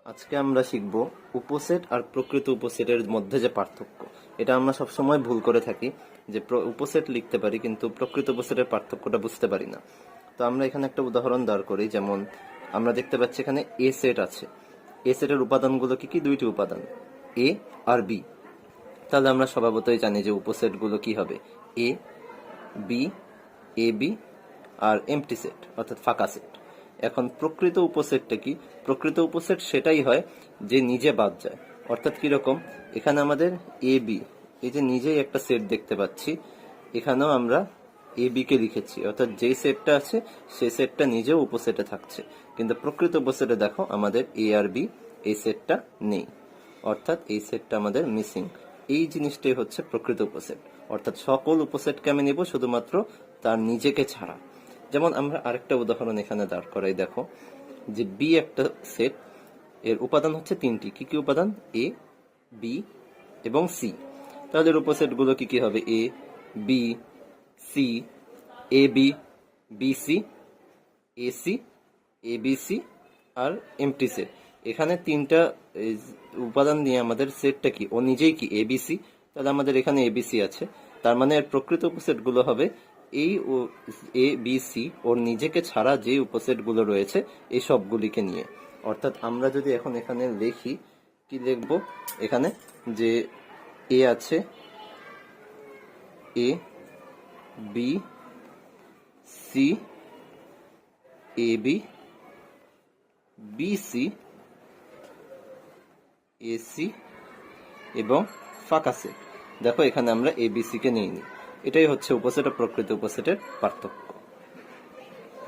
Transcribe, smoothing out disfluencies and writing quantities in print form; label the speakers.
Speaker 1: আজকে আমরা শিখব উপসেট আর প্রকৃত উপসেটের মধ্যে যে পার্থক্য। এটা আমরা সবসময় ভুল করে থাকি যে উপসেট লিখতে পারি কিন্তু প্রকৃত উপসেটের পার্থক্যটা বুঝতে পারি না। তো আমরা এখানে একটা উদাহরণ দাঁড় করি, যেমন আমরা দেখতে পাচ্ছি এখানে এ সেট আছে। এ সেটের উপাদানগুলো কি কি? দুইটি উপাদান, এ আর বি। তাহলে আমরা স্বভাবতই জানি যে উপসেটগুলো কি হবে, A B, A B R empty set অর্থাৎ ফাঁকা সেট। এখন প্রকৃত উপসেটটা কি? প্রকৃত উপসেট সেটাই হয় যে নিজে বাদ যায়। অর্থাৎ কিরকম, এখানে আমাদের এ বি, এই যে নিজেই একটা সেট দেখতে পাচ্ছি, এখানেও আমরা এ বি কে লিখেছি, অর্থাৎ যেই সেটটা আছে সেই সেটটা নিজেও উপসেটে থাকছে। কিন্তু প্রকৃত উপসেটে দেখো আমাদের এ আর বি এই সেটটা নেই, অর্থাৎ এই সেটটা আমাদের মিসিং। এই জিনিসটাই হচ্ছে প্রকৃত উপসেট। অর্থাৎ সকল উপসেটকে আমি নেব শুধুমাত্র তার নিজেকে ছাড়া। যেমন আমরা আরেকটা উদাহরণ এখানে দাঁড় করাই, দেখো যে বি একটা সেট, এর উপাদান হচ্ছে তিনটি। কি কি উপাদান? এ, বি এবং সি। তাহলে এর উপসেটগুলো কি কি হবে? A B C, A B B C, A C A B C আর এমটি সেট। এখানে তিনটা উপাদান নিয়ে আমাদের সেটটা কি? ও নিজেই কি এবিসি। তাহলে আমাদের এখানে এবিসি আছে, তার মানে এর প্রকৃত উপসেট গুলো হবে এই এ বি সি ওর নিজেকে ছাড়া যে উপসেট গুলো রয়েছে এই সবগুলিকে নিয়ে। অর্থাৎ আমরা যদি এখন এখানে লিখি, কি লিখবো এখানে, যে এ আছে, এ B C, A B BC, AC এবং ফাঁকা সেট। দেখো এখানে আমরা এবিসি কে নিইনি। এটাই হচ্ছে উপসেট ও প্রকৃত উপসেটের পার্থক্য।